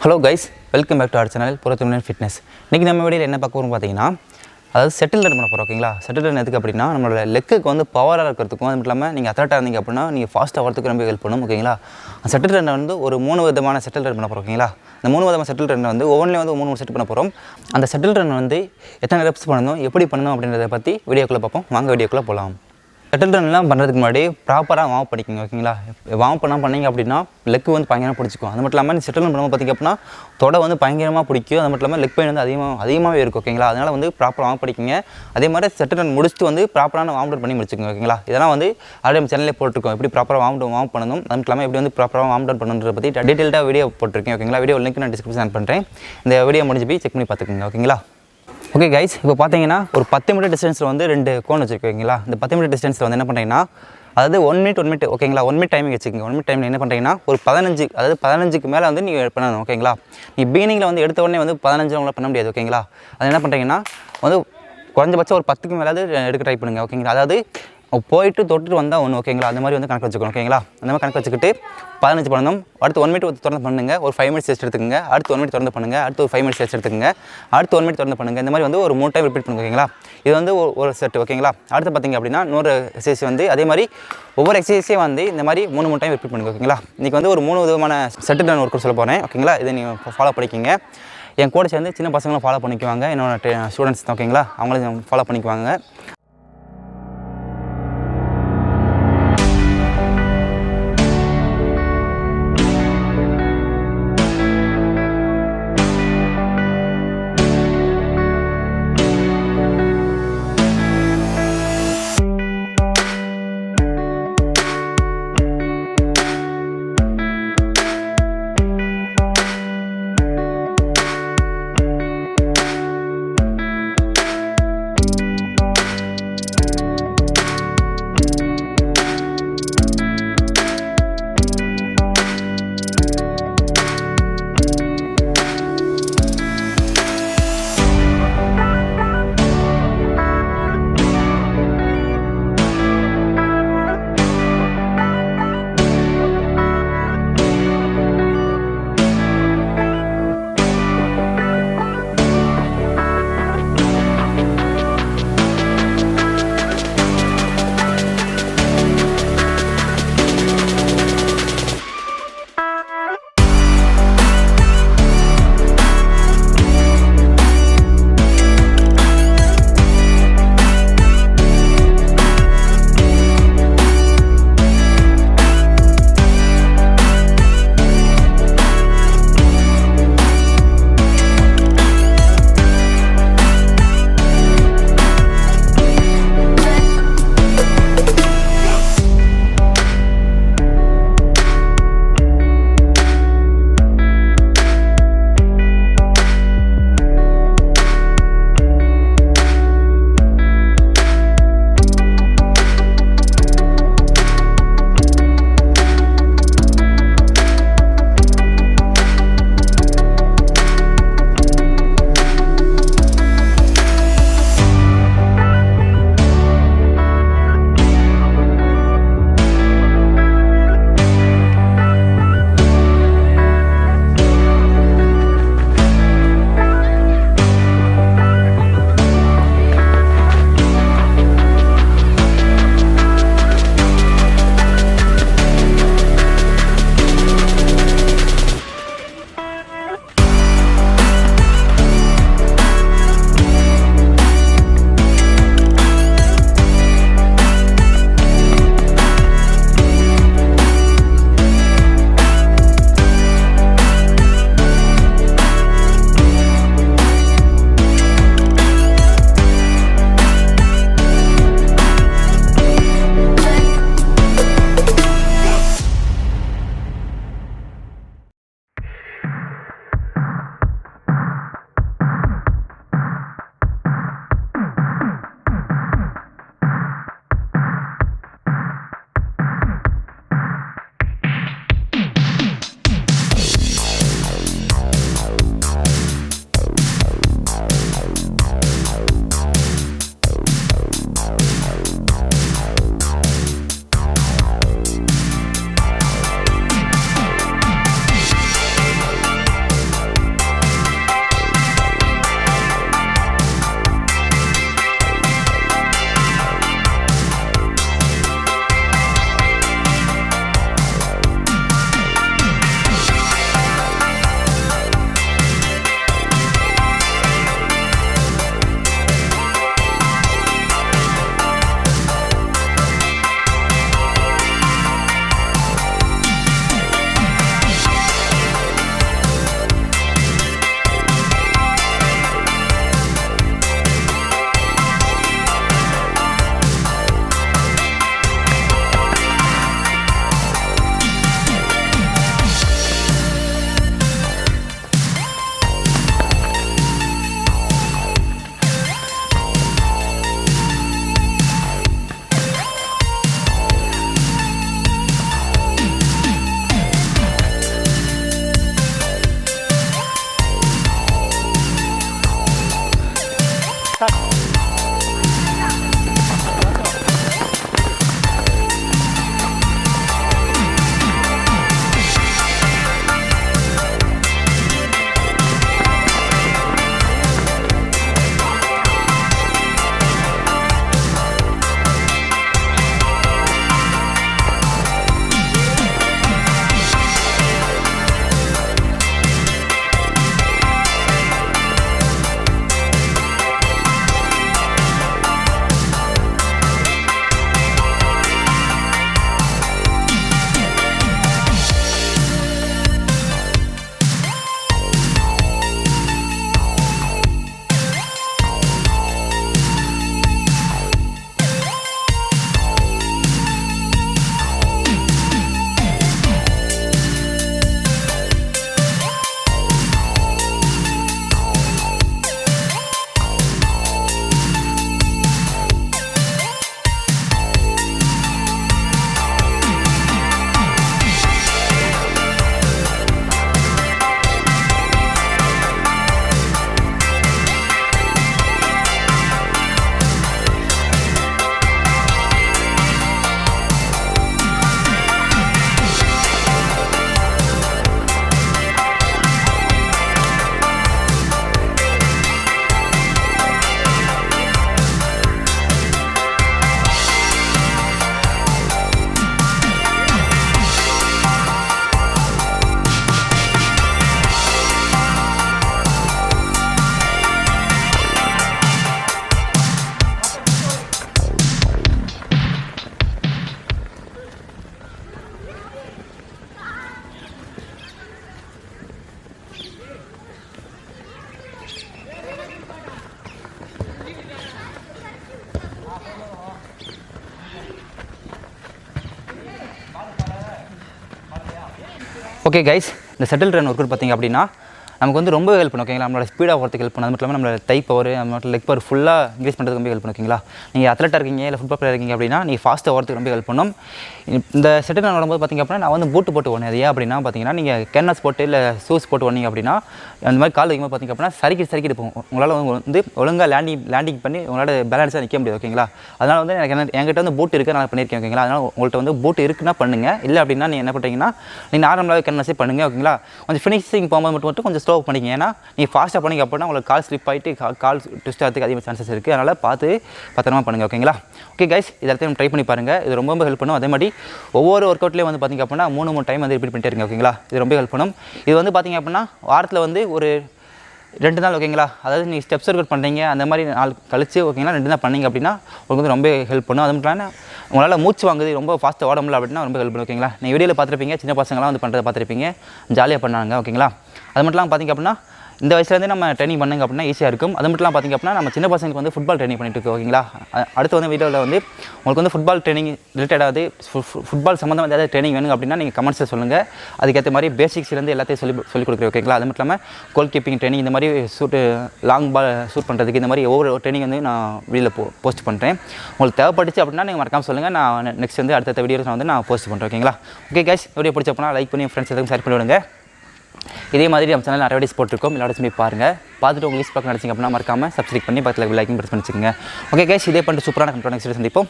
Hello guys, welcome back to our channel Pro Tamilan fitness. இன்றைக்கி நம்ம வீடியோவில் என்ன பார்க்க போகிறோம் பார்த்தீங்கன்னா, அதாவது செட்டில் ரன் பண்ண போகிறோம். ஓகேங்களா, செட்டில் ரன் எதுக்கு அப்படின்னா நம்மளோட லெக்குக்கு வந்து பவராக இருக்கிறதுக்கும், அது மட்டும் இல்லாமல் நீங்கள் அத்லட்டாக இருந்தீங்க அப்படின்னா நீங்கள் ஃபாஸ்ட்டாக வரதுக்கு ரொம்ப ஹெல்ப் பண்ணும். ஓகேங்களா, செட்டில் ரன் வந்து ஒரு 3 விதமான செட்டில் ரன் பண்ண போகிறோம். ஓகேங்களா, இந்த 3 விதமான செட்டில் ரன் வந்து ஒவ்வொன்றிலையும் வந்து 3 செட் பண்ண போகிறோம். அந்த செட்டில் ரன் வந்து எத்தனை ரெப்ஸ் பண்ணணும், எப்படி பண்ணணும் அப்படின்றத பற்றி வீடியோக்குள்ளே பார்ப்போம். வாங்க வீடியோக்குள்ளே போகலாம். செட்டில் ரன்லாம் பண்ணுறதுக்கு முன்னாடி ப்ராப்பராக வார்ம் பண்ணிக்கோங்க. ஓகேங்களா, வார்ம் பண்ணீங்க அப்படின்னா லெக் வந்து பயங்கரமாக பிடிச்சிக்கும். அது மட்டும் இல்லாமல் செட்டில் ரன் பண்ணும்போது பார்த்திங்க அப்படின்னா தொடை வந்து பயங்கரமாக பிடிக்கும். அது மட்டும் இல்லாமல் லெக் பெயின் வந்து அதிகமாகவே இருக்கும். ஓகேங்களா, அதனால் வந்து ப்ராப்பராக வார்ம் பண்ணிக்கோங்க. அதே மாதிரி செட்டில் ரன் முடிச்சுட்டு வந்து ப்ராப்பரான வார்ம் டவுன் பண்ணி முடிச்சுக்கோங்க. ஓகேங்களா, இதெல்லாம் வந்து ஆல்ரெடி நம்ம சேனலில் போட்டிருக்கோம், எப்படி ப்ராப்பராக வார்ம் பண்ணணும், அது மட்டும் இல்லாமல் எப்படி வந்து ப்ராப்பராக வார்ம் டவுன் பண்ணணுன்றத பற்றி டீட்டெயில்டாக வீடியோ போட்டிருக்கேன். ஓகேங்களா, வீடியோ லிங்க் நான் டிஸ்கிரிப்ஷன் பண்ணுறேன். இந்த வீடியோ முடிஞ்சு போய் செக் பண்ணி பார்த்துக்கோங்க. ஓகேங்களா, ஓகே கைஸ், இப்போ பார்த்தீங்கன்னா ஒரு 10 மீட்டர் டிஸ்டன்ஸில் வந்து 2 கோன் வச்சுருக்கீங்களா. இந்த 10 மீட்டர் டிஸ்டன்ஸில் வந்து என்ன பண்ணுறீங்கன்னா, அதாவது 1 மினிட் ஓகேங்களா, 1 மினிட் டைமிங் வச்சுக்கோங்க. 1 மினிட் டைமில் என்ன பண்ணுறீங்கன்னா ஒரு 15க்கு மேலே வந்து நீங்கள் பண்ணணும். ஓகேங்களா, நீ பீனிங்கில் வந்து எடுத்த உடனே வந்து 15 உங்களால் பண்ண முடியாது. ஓகேங்களா, அது என்ன பண்ணுறீங்கன்னா வந்து குறைஞ்சபட்சம் ஒரு 10க்கு மேலே எடுக்க ட்ரை பண்ணுங்கள். ஓகேங்களா, அதாவது போயிட்டு தொட்டுட்டு வந்தால் ஒன்று. ஓகேங்களா, அந்த மாதிரி வந்து கணக்கு வச்சுக்கணும். ஓகேங்களா, அந்த மாதிரி கணக்கு வச்சுக்கிட்டு 15 பண்ணணும். அடுத்து 1 மினிட் திறந்து பண்ணுங்கள், ஒரு 5 மினிட்ஸ் ரெஸ்ட் எடுத்துக்கங்க. அடுத்து 1 மினிட் திறந்து பண்ணுங்கள், அடுத்து ஒரு 5 மினிட்ஸ் ரெஸ்ட் எடுத்துக்கங்க. அடுத்து 1 மினிட் திறந்து பண்ணுங்கள். இந்த மாதிரி வந்து ஒரு 3 டைம் ரிப்பீட் பண்ணுங்க. ஓகேங்களா, இது வந்து ஒரு செட். ஓகேங்களா, அடுத்து பார்த்தீங்க அப்படின்னா இன்னொரு எக்ஸசைஸ் வந்து அதே மாதிரி ஒவ்வொரு எக்ஸசைஸையும் வந்து இந்த மாதிரி 3 டைம் ரிப்பீட் பண்ணுங்க. ஓகேங்களா, இன்றைக்கி வந்து ஒரு 3 விதமான செட்டு நான் ஒர்க் சொல்ல போகிறேன். ஓகேங்களா, இதை நீங்கள் ஃபாலோ பண்ணிக்கிங்க. என் கூட சேர்ந்து சின்ன பசங்களும் ஃபாலோ பண்ணிக்குவாங்க, என்னோட ஸ்டூடெண்ட்ஸ் தான். ஓகேங்களா, அவங்களும் ஃபாலோ பண்ணிக்குவாங்க. ஓகே கைஸ், இந்த ஷட்டில் ரன் ஒர்க் அவுட் பார்த்திங்க அப்படின்னா நமக்கு வந்து ரொம்ப ஹெல்ப் பண்ணும். ஓகேங்களா, நம்மளோட ஸ்பீடாக போகிறதுக்கு ஹெல்ப் பண்ணும். அது மட்டும் இல்லாமல் நம்மளோட தை பவர், நம்ம லெக் பவர் ஃபுல்லாக இன்க்ரீஸ் பண்ணுறதுக்கு ரொம்ப ஹெல்ப் பண்ணும். ஓகேங்களா, நீங்கள் அத்லெட்டாக இருக்கீங்க இல்லை ஃபுட்பால் பிளேயர் இருக்கீங்க அப்படின்னா நீங்கள் ஃபாஸ்ட்டாக ஓகிறதுக்கு ரொம்ப ஹெல்ப் பண்ணும். இந்த ஷட்டில் ரன் வரும்போது பார்த்திங்க அப்படின்னா நான் வந்து பூட்டு போட்டு ஓடுனேன். அது ஏன் அப்படின்னா பார்த்தீங்கன்னா நீங்கள் கேன்வாஸ் போட்டு இல்லை ஷூஸ் போட்டு ஓடினீங்க அப்படின்னா அந்த மாதிரி கால் வைக்கும்போது பார்த்திங்க அப்படின்னா சரிக்கிட்டு போகும். உங்களால் வந்து ஒழுங்காக லேண்டிங் பண்ணி உங்களோட பேலன்ஸாக நிற்க முடியாது. ஓகேங்களா, அதனால் வந்து எனக்கு என்கிட்ட வந்து பூட் இருக்குது, நான் பண்ணியிருக்கேன். ஓகேங்களா, அதனால் உங்கள்கிட்ட வந்து பூட் இருக்குன்னா பண்ணுங்கள். இல்லை அப்படின்னா நீங்கள் என்ன பண்ணுறீங்கன்னா நீங்கள் நார்மலாகவே கேன்வாஸே பண்ணுங்கள். ஓகேங்களா, கொஞ்சம் ஃபினிஷிங் போகும்போது மட்டும் கொஞ்சம் ஸ்லோ பண்ணிங்க. ஏன்னா நீங்கள் ஃபாஸ்ட்டாக பண்ணிங்க அப்படின்னா உங்களுக்கு கால் ஸ்லிப் ஆகிட்டு கால் ட்விஸ்ட் ஆகிறதுக்கு அதிகமாக சான்சஸ் இருக்குது. அதனால் பார்த்து பத்திரமா பண்ணுங்கள். ஓகேங்களா, ஓகே கைஸ், இதெல்லாம் ட்ரை பண்ணி பாருங்கள். இது ரொம்ப ஹெல்ப் பண்ணும். அதே மாதிரி ஒவ்வொரு ஒர்க் அவுட்லேயும் வந்து பார்த்திங்க அப்படின்னா 3 டைம் வந்து ரிப்பீட் பண்ணிட்டே இருங்க. ஓகேங்களா, இது ரொம்ப ஹெல்ப் பண்ணும். இது வந்து பார்த்திங்க அப்படின்னா வாரத்தில் வந்து ஒரு 2 நாள். ஓகேங்களா, அதாவது நீங்கள் ஸ்டெப்ஸ் ஒர்க் அவுட் பண்ணுறீங்க அந்த மாதிரி நாள் கழிச்சு ஓகேங்களா 2 நாள் பண்ணிங்க அப்படின்னா உங்களுக்கு வந்து ரொம்ப ஹெல்ப் பண்ணும். அது மட்டும் இல்லாமல் உங்களால் மூச்சு வாங்குது ரொம்ப ஃபாஸ்ட்டாக ஓட முடியல அப்படின்னா ரொம்ப ஹெல்ப் பண்ணும். ஓகேங்களா, நீங்கள் வீடியோவில் பார்த்துருப்பீங்க, சின்ன பசங்களாம் வந்து பண்ணுறதை பார்த்துருப்பீங்க, ஜாலியாக பண்ணாங்க. ஓகேங்களா, அது மட்டும் இல்லாமல் பார்த்திங்க அப்படின்னா இந்த வயசுலேருந்தே நம்ம ட்ரைனிங் பண்ணுங்க அப்படின்னா ஈஸியாக இருக்கும். அது மட்டும் பார்த்திங்க அப்படின்னா நம்ம சின்ன பசங்களுக்கு வந்து ஃபுட்பால் ட்ரைனிங் பண்ணிட்டு இருக்கோம். ஓகேங்களா, அடுத்து வந்து வீடியோவில் வந்து உங்களுக்கு வந்து ஃபுட்பால் ட்ரைனிங் ரிலேட்டடாக ஃபுட்பால் சம்மந்தமாக ஏதாவது ட்ரைனிங் வேணும் அப்படின்னா நீங்கள் கமெண்ட்ஸில் சொல்லுங்கள். அதுக்கேற்ற மாதிரி பேசிக்ஸ்லேருந்து எல்லாத்தையும் சொல்லிக் கொடுக்குறேன். ஓகேங்களா, அது மட்டும் இல்லாமல் கோல் கீப்பிங் ட்ரைனிங், இந்த மாதிரி லாங் பால் ஷூட் பண்ணுறதுக்கு இந்த மாதிரி ஒவ்வொரு ட்ரைனிங் வந்து நான் வீடியோவில் போஸ்ட் பண்ணுறேன். உங்களுக்கு தேவைப்பட்டுச்சு அப்படின்னா நீங்கள் மறக்காமல் சொல்லுங்கள். நான் நெக்ஸ்ட் வந்து அடுத்த வீடியோஸ் வந்து நான் போஸ்ட் பண்ணுறேன். ஓகேங்களா, ஓகே கைஸ், வீடியோ பிடிச்சப்போனா லைக் பண்ணி ஃப்ரெண்ட்ஸ் எதுவும் ஷேர் பண்ணி விடுங்க. இதே மாதிரி நம்ம சேனல் நிறைய வீடியோஸ் போட்டிருக்கோம். எல்லாரும் போய் பாருங்கள். பார்த்துட்டு உங்களுக்கு யூஸ் பார்க்க நினச்சிங்க அப்படின்னா மறக்காமல் சப்ஸ்கிரைப் பண்ணி பக்கத்தில் லைக்கிங் ப்ரெஸ் பண்ணிச்சுக்கோங்க. ஓகே கைஸ், இதே பண்ணிட்டு சூப்பரான நெக்ஸ்ட் வீடியோ சந்திப்போம்.